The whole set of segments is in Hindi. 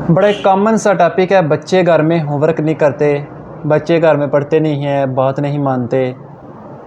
बड़ा एक कॉमन सा टॉपिक है। बच्चे घर में होमवर्क नहीं करते, बच्चे घर में पढ़ते नहीं हैं, बात नहीं मानते।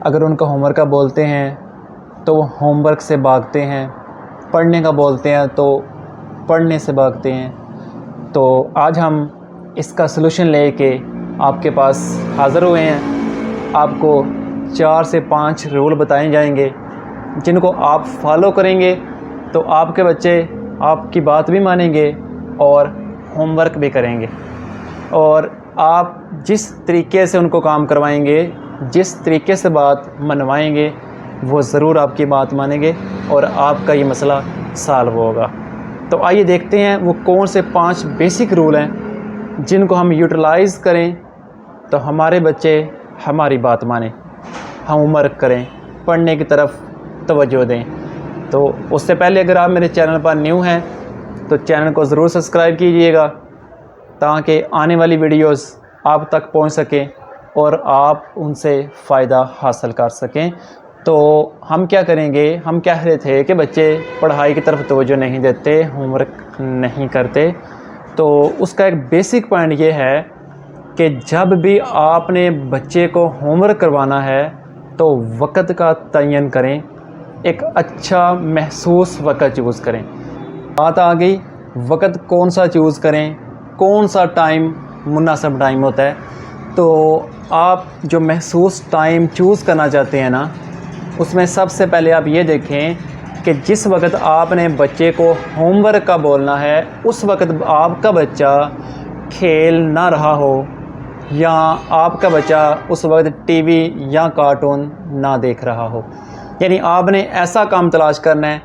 अगर उनको होमवर्क का बोलते हैं तो वो होमवर्क से भागते हैं, पढ़ने का बोलते हैं तो पढ़ने से भागते हैं। तो आज हम इसका सलूशन लेके आपके पास हाज़िर हुए हैं। आपको 4 से 5 रूल बताए जाएंगे जिनको आप फॉलो करेंगे तो आपके बच्चे आपकी बात भी मानेंगे और होमवर्क भी करेंगे। और आप जिस तरीके से उनको काम करवाएंगे, जिस तरीके से बात मनवाएंगे, वो ज़रूर आपकी बात मानेंगे और आपका ये मसला सॉल्व होगा। तो आइए देखते हैं वो कौन से 5 बेसिक रूल हैं जिनको हम यूटिलाइज़ करें तो हमारे बच्चे हमारी बात माने, होमवर्क करें, पढ़ने की तरफ तवज्जो दें। तो उससे पहले अगर आप मेरे चैनल पर न्यू हैं तो चैनल को ज़रूर सब्सक्राइब कीजिएगा ताकि आने वाली वीडियोस आप तक पहुंच सकें और आप उनसे फ़ायदा हासिल कर सकें। तो हम क्या करेंगे, हम कह रहे थे कि बच्चे पढ़ाई की तरफ तवज्जो नहीं देते, होमवर्क नहीं करते। तो उसका एक बेसिक पॉइंट ये है कि जब भी आपने बच्चे को होमवर्क करवाना है तो वक़्त का तयन करें, एक अच्छा महसूस वक़्त चूज़ करें। बात आ गई वक़्त कौन सा चूज़ करें, कौन सा टाइम मुनासिब टाइम होता है। तो आप जो महसूस टाइम चूज़ करना चाहते हैं ना, उसमें सबसे पहले आप ये देखें कि जिस वक़्त आपने बच्चे को होमवर्क का बोलना है उस वक़्त आपका बच्चा खेल ना रहा हो या आपका बच्चा उस वक़्त टीवी या कार्टून ना देख रहा हो। यानी आपने ऐसा काम तलाश करना है,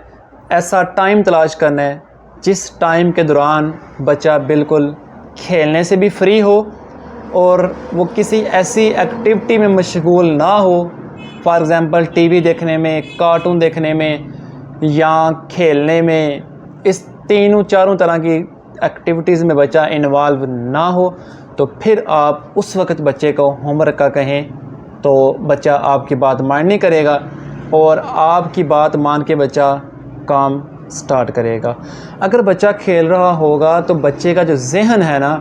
ऐसा टाइम तलाश करना है जिस टाइम के दौरान बच्चा बिल्कुल खेलने से भी फ्री हो और वो किसी ऐसी एक्टिविटी में मशगूल ना हो, फॉर एग्ज़ाम्पल टीवी देखने में, कार्टून देखने में या खेलने में। इस तीनों चारों तरह की एक्टिविटीज़ में बच्चा इन्वॉल्व ना हो तो फिर आप उस वक़्त बच्चे को होमवर्क का कहें तो बच्चा आपकी बात मान नहीं करेगा और आपकी बात मान के बच्चा काम स्टार्ट करेगा। अगर बच्चा खेल रहा होगा तो बच्चे का जो ज़हन है ना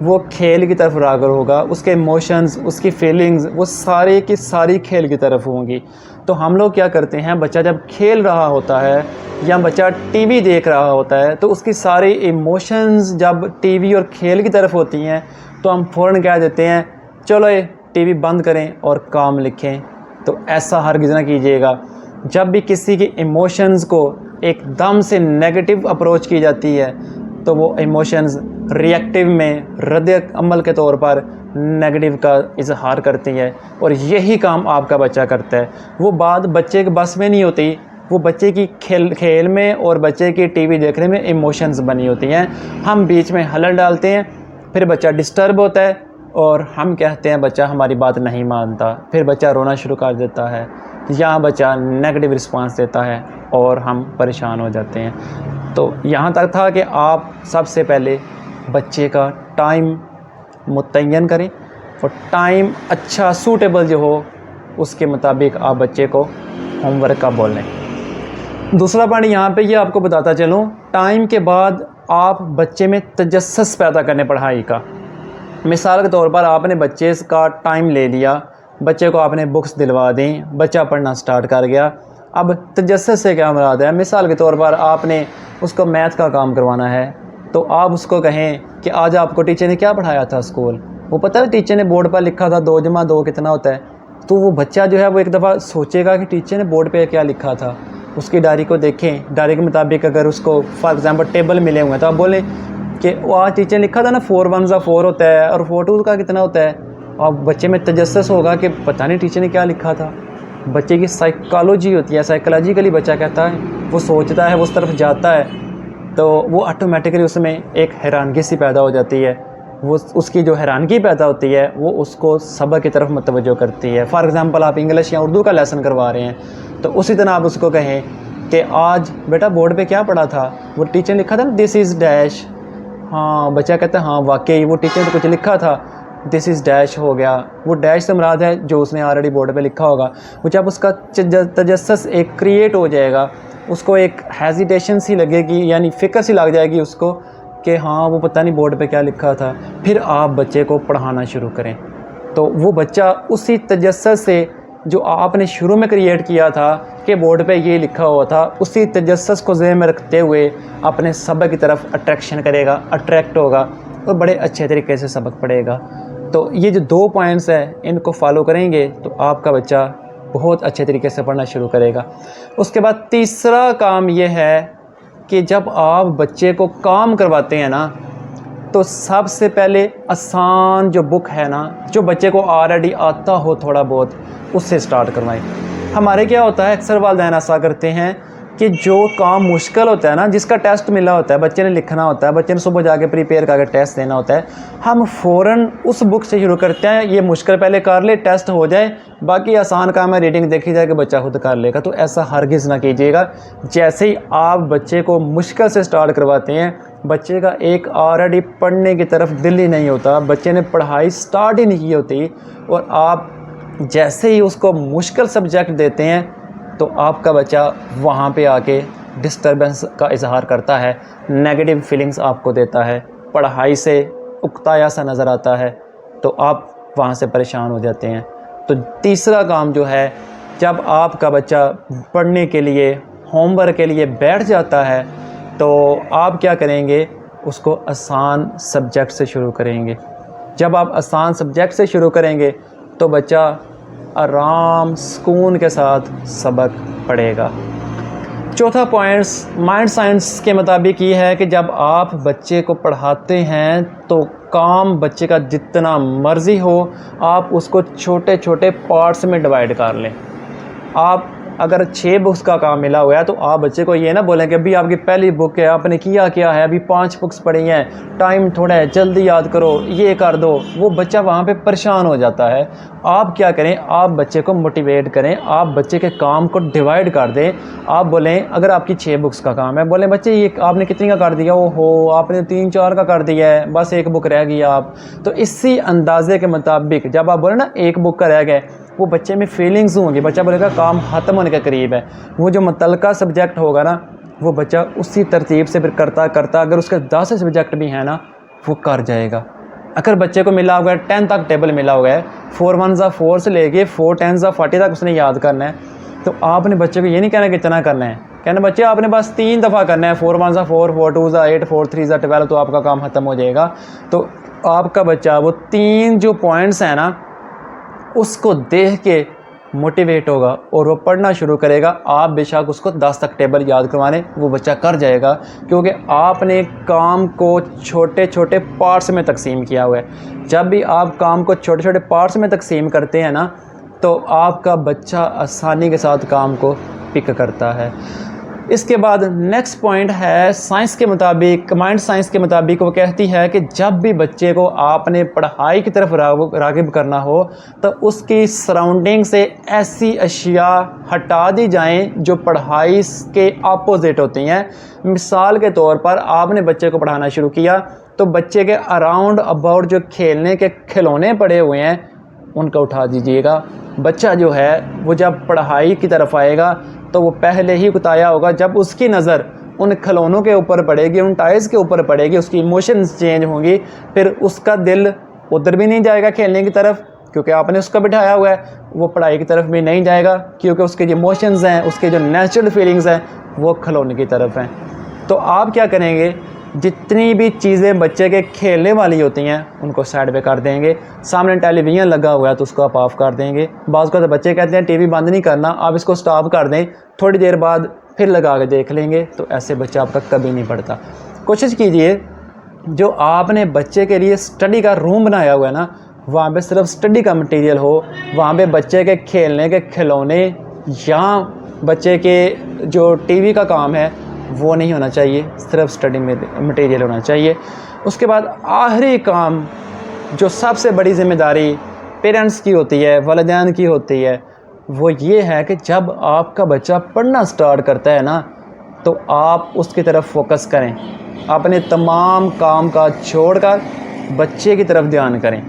वो खेल की तरफ राग़िब होगा, उसके इमोशंस, उसकी फीलिंग्स वो सारे की सारी खेल की तरफ होंगी। तो हम लोग क्या करते हैं, बच्चा जब खेल रहा होता है या बच्चा टीवी देख रहा होता है तो उसकी सारी इमोशंस जब टीवी और खेल की तरफ होती हैं तो हम फ़ौरन कह देते हैं चलो ये टीवी बंद करें और काम लिखें। तो ऐसा हरगिज़ ना कीजिएगा। जब भी किसी के इमोशंस को एकदम से नेगेटिव अप्रोच की जाती है तो वो इमोशंस रिएक्टिव में रद्द अमल के तौर पर नेगेटिव का इजहार करती है और यही काम आपका बच्चा करता है। वो बात बच्चे के बस में नहीं होती, वो बच्चे की खेल में और बच्चे की टीवी देखने में इमोशंस बनी होती हैं। हम बीच में हलन डालते हैं, फिर बच्चा डिस्टर्ब होता है और हम कहते हैं बच्चा हमारी बात नहीं मानता, फिर बच्चा रोना शुरू कर देता है या बच्चा नेगेटिव रिस्पांस देता है और हम परेशान हो जाते हैं। तो यहाँ तक था कि आप सबसे पहले बच्चे का टाइम मुतय्यन करें और टाइम अच्छा सूटेबल जो हो उसके मुताबिक आप बच्चे को होमवर्क का बोलें। दूसरा पॉइंट यहाँ पे ये आपको बताता चलूँ, टाइम के बाद आप बच्चे में तजस्सुस पैदा करने पढ़ाई का। मिसाल के तौर पर आपने बच्चे का टाइम ले लिया, बच्चे को आपने बुक्स दिलवा दी, बच्चा पढ़ना स्टार्ट कर गया। अब तजस्सुस से क्या मुराद है, मिसाल के तौर पर आपने उसको मैथ का काम करवाना है तो आप उसको कहें कि आज आपको टीचर ने क्या पढ़ाया था स्कूल। वो पता है टीचर ने बोर्ड पर लिखा था 2 + 2 कितना होता है। तो वो बच्चा जो है वो एक दफ़ा सोचेगा कि टीचर ने बोर्ड पे क्या लिखा था, उसकी डायरी को देखें, डायरी के मुताबिक अगर उसको फॉर एग्ज़ाम्पल टेबल मिले हुए हैं तो आप बोलें कि वो आज टीचर ने लिखा था ना 4 × 1 = 4 होता है और 4 × 2 का कितना होता है। अब बच्चे में तजस्सुस होगा कि पता नहीं टीचर ने क्या लिखा था। बच्चे की साइकोलॉजी होती है, साइकोलॉजिकली बच्चा कहता है, वो सोचता है, वो उस तरफ जाता है तो वो ऑटोमेटिकली उसमें एक हैरानगी सी पैदा हो जाती है। वो उसकी जो हैरानगी पैदा होती है वो उसको सबक की तरफ मुतवज्जो करती है। फॉर एग्ज़ाम्पल आप इंग्लिश या उर्दू का लेसन करवा रहे हैं तो उसी तरह आप उसको कहें कि आज बेटा बोर्ड पे क्या पढ़ा था, वो टीचर ने लिखा था ना दिस इज़ डैश। हाँ, बच्चा कहता है हाँ वाकई वो टीचर ने कुछ लिखा था, दिस इज़ डैश हो गया। वो डैश से मुराद है जो उसने ऑलरेडी बोर्ड पे लिखा होगा। वो जब उसका तजस्सुस एक क्रिएट हो जाएगा, उसको एक हेजिटेशन सी लगेगी, यानी फ़िक्र सी लग जाएगी उसको कि हाँ वो पता नहीं बोर्ड पे क्या लिखा था, फिर आप बच्चे को पढ़ाना शुरू करें। तो वो बच्चा उसी तजस्सुस से जो आपने शुरू में क्रिएट किया था कि बोर्ड पे ये लिखा हुआ था, उसी तजस्सुस को ज़हन में रखते हुए अपने सबक की तरफ अट्रैक्शन करेगा, अट्रैक्ट होगा और बड़े अच्छे तरीके से सबक पढ़ेगा। तो ये जो 2 पॉइंट्स हैं इनको फॉलो करेंगे तो आपका बच्चा बहुत अच्छे तरीके से पढ़ना शुरू करेगा। उसके बाद तीसरा काम ये है कि जब आप बच्चे को काम करवाते हैं ना, तो सबसे पहले आसान जो बुक है ना, जो बच्चे को ऑलरेडी आता हो थोड़ा बहुत, उससे स्टार्ट करवाएं। हमारे क्या होता है, अक्सर वालिदैन ऐसा करते हैं कि जो काम मुश्किल होता है ना, जिसका टेस्ट मिला होता है, बच्चे ने लिखना होता है, बच्चे ने सुबह जाके प्रिपेयर करके टेस्ट देना होता है, हम फ़ौरन उस बुक से शुरू करते हैं। ये मुश्किल पहले कर ले, टेस्ट हो जाए, बाकी आसान काम है, रीडिंग देखी जाए कि बच्चा खुद कर लेगा। तो ऐसा हरगिज़ ना कीजिएगा। जैसे ही आप बच्चे को मुश्किल से स्टार्ट करवाते हैं, बच्चे का एक ऑलरेडी पढ़ने की तरफ दिल ही नहीं होता, बच्चे ने पढ़ाई स्टार्ट ही नहीं की होती, और आप जैसे ही उसको मुश्किल सब्जेक्ट देते हैं तो आपका बच्चा वहाँ पे आके डिस्टर्बेंस का इजहार करता है, नेगेटिव फीलिंग्स आपको देता है, पढ़ाई से उकताया सा नज़र आता है, तो आप वहाँ से परेशान हो जाते हैं। तो तीसरा काम जो है, जब आपका बच्चा पढ़ने के लिए, होमवर्क के लिए बैठ जाता है, तो आप क्या करेंगे, उसको आसान सब्जेक्ट से शुरू करेंगे। जब आप आसान सब्जेक्ट से शुरू करेंगे तो बच्चा आराम सुकून के साथ सबक पढ़ेगा। चौथा पॉइंट्स माइंड साइंस के मुताबिक ये है कि जब आप बच्चे को पढ़ाते हैं तो काम बच्चे का जितना मर्ज़ी हो, आप उसको छोटे छोटे पार्ट्स में डिवाइड कर लें। आप अगर 6 बुक्स का काम मिला हुआ है तो आप बच्चे को ये ना बोलें कि अभी आपकी पहली बुक है, आपने किया क्या है, अभी 5 बुक्स पढ़ी हैं, टाइम थोड़ा है, जल्दी याद करो, ये कर दो। वो बच्चा वहाँ पे परेशान हो जाता है। आप क्या करें, आप बच्चे को मोटिवेट करें, आप बच्चे के काम को डिवाइड कर दें। आप बोलें, अगर आपकी 6 बुक्स का काम है, बोलें बच्चे ये आपने कितनी का कर दिया, ओहो आपने 3-4 का कर दिया है, बस 1 बुक रह गई आप। तो इसी अंदाजे के मुताबिक जब आप बोले ना 1 बुक का रह गया, वो बच्चे में फीलिंग्स होंगी, बच्चा बोलेगा काम ख़त्म होने के करीब है। वो जो मुतलका सब्जेक्ट होगा ना, वो बच्चा उसी तरतीब से फिर करता करता, अगर उसके 10 सब्जेक्ट भी हैं ना, वो कर जाएगा। अगर बच्चे को मिला हुआ है 10 तक टेबल मिला हुआ है, 4 1 ज़ा 4 से लेके 4 10 ज़ा 40 तक उसने याद करना है, तो आपने बच्चे को ये नहीं कहना कि इतना करना है, कहना बच्चे आपने बस 3 दफ़ा करना है, 4 1 ज़ा 4 4 2 ज़ा 8 4 3 ज़ा 12, तो आपका काम ख़त्म हो जाएगा। तो आपका बच्चा वो 3 जो पॉइंट्स हैं ना, उसको देख के मोटिवेट होगा और वो पढ़ना शुरू करेगा। आप बेशक उसको 10 तक टेबल याद करवाने, वो बच्चा कर जाएगा, क्योंकि आपने काम को छोटे छोटे पार्ट्स में तकसीम किया हुआ है। जब भी आप काम को छोटे छोटे पार्ट्स में तकसीम करते हैं ना, तो आपका बच्चा आसानी के साथ काम को पिक करता है। इसके बाद नेक्स्ट पॉइंट है साइंस के मुताबिक, माइंड साइंस के मुताबिक, वो कहती है कि जब भी बच्चे को आपने पढ़ाई की तरफ राग़िब करना हो, तो उसकी सराउंडिंग से ऐसी अशिया हटा दी जाएं जो पढ़ाई के अपोजिट होती हैं। मिसाल के तौर पर आपने बच्चे को पढ़ाना शुरू किया, तो बच्चे के अराउंड अबाउट जो खेलने के खिलौने पड़े हुए हैं, उनका उठा दीजिएगा। बच्चा जो है वो जब पढ़ाई की तरफ आएगा तो वो पहले ही उकताया होगा। जब उसकी नज़र उन खिलौनों के ऊपर पड़ेगी, उन टाइल्स के ऊपर पड़ेगी, उसकी इमोशंस चेंज होंगी, फिर उसका दिल उधर भी नहीं जाएगा खेलने की तरफ, क्योंकि आपने उसका बिठाया हुआ है। वो पढ़ाई की तरफ भी नहीं जाएगा, क्योंकि उसके जो इमोशंस हैं, उसके जो नेचुरल फीलिंग्स हैं, वो खिलौने की तरफ हैं। तो आप क्या करेंगे, जितनी भी चीज़ें बच्चे के खेलने वाली होती हैं उनको साइड पे कर देंगे। सामने टेलीविज़न लगा हुआ है तो उसको आप ऑफ़ कर देंगे। बाज़ को तो बच्चे कहते हैं टीवी बंद नहीं करना, आप इसको स्टॉप कर दें, थोड़ी देर बाद फिर लगा के देख लेंगे। तो ऐसे बच्चा आपका कभी नहीं पढ़ता। कोशिश कीजिए जो आपने बच्चे के लिए स्टडी का रूम बनाया हुआ है ना, वहाँ पे सिर्फ स्टडी का मटेरियल हो, वहाँ पे बच्चे के खेलने के खिलौने या बच्चे के जो टीवी का काम है वो नहीं होना चाहिए, सिर्फ स्टडी मटेरियल होना चाहिए। उसके बाद आखिरी काम, जो सबसे बड़ी ज़िम्मेदारी पेरेंट्स की होती है, वालिदैन की होती है, वो ये है कि जब आपका बच्चा पढ़ना स्टार्ट करता है ना, तो आप उसकी तरफ फोकस करें। अपने तमाम काम काज छोड़कर बच्चे की तरफ ध्यान करें।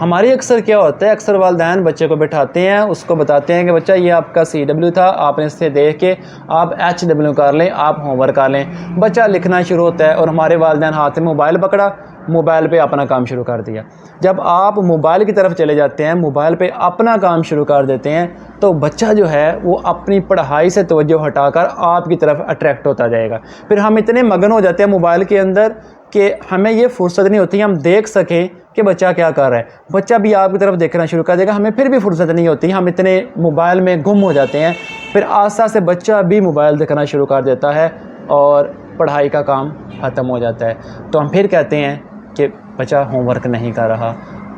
हमारी अक्सर क्या होता है, अक्सर वालिदैन बच्चे को बिठाते हैं, उसको बताते हैं कि बच्चा ये आपका CW था, आपने इससे देख के आप HW कर लें, आप होमवर्क कर लें। बच्चा लिखना शुरू होता है और हमारे वालिदैन हाथ में मोबाइल पकड़ा, मोबाइल पे अपना काम शुरू कर दिया। जब आप मोबाइल की तरफ चले जाते हैं, मोबाइल पे अपना काम शुरू कर देते हैं, तो बच्चा जो है वो अपनी पढ़ाई से तवज्जो हटाकर आपकी तरफ अट्रैक्ट होता जाएगा। फिर हम इतने मगन हो जाते हैं मोबाइल के अंदर कि हमें ये फुर्सत नहीं होती हम देख सकें कि बच्चा क्या कर रहा है। बच्चा भी आपकी तरफ देखना शुरू कर देगा, हमें फिर भी फुर्सत नहीं होती, हम इतने मोबाइल में गुम हो जाते हैं। फिर आस्ता से बच्चा भी मोबाइल देखना शुरू कर देता है और पढ़ाई का काम ख़त्म हो जाता है। तो हम फिर कहते हैं कि बच्चा होमवर्क नहीं कर रहा।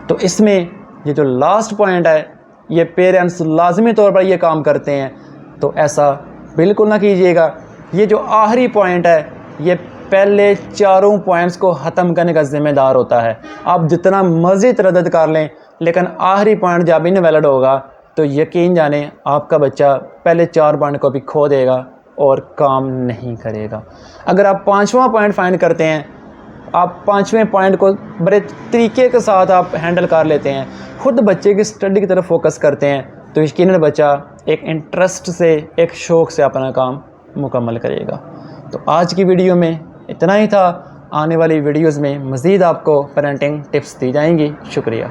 तो इसमें ये जो लास्ट पॉइंट है, ये पेरेंट्स लाजमी तौर पर ये काम करते हैं, तो ऐसा बिल्कुल ना कीजिएगा। ये जो आखिरी पॉइंट है, ये पहले चारों पॉइंट्स को ख़त्म करने का ज़िम्मेदार होता है। आप जितना मर्ज़ी तरद्दुद कर लें, लेकिन आखिरी पॉइंट जब इनवैलिड होगा तो यकीन जाने आपका बच्चा पहले 4 पॉइंट को भी खो देगा और काम नहीं करेगा। अगर आप 5वां पॉइंट फाइंड करते हैं, आप 5वें पॉइंट को बड़े तरीके के साथ आप हैंडल कर लेते हैं, ख़ुद बच्चे की स्टडी की तरफ फोकस करते हैं, तो यकीनन बच्चा एक इंटरेस्ट से, एक शौक़ से अपना काम मुकम्मल करेगा। तो आज की वीडियो में इतना ही था। आने वाली वीडियोज़ में मज़ीद आपको पेरेंटिंग टिप्स दी जाएंगी। शुक्रिया।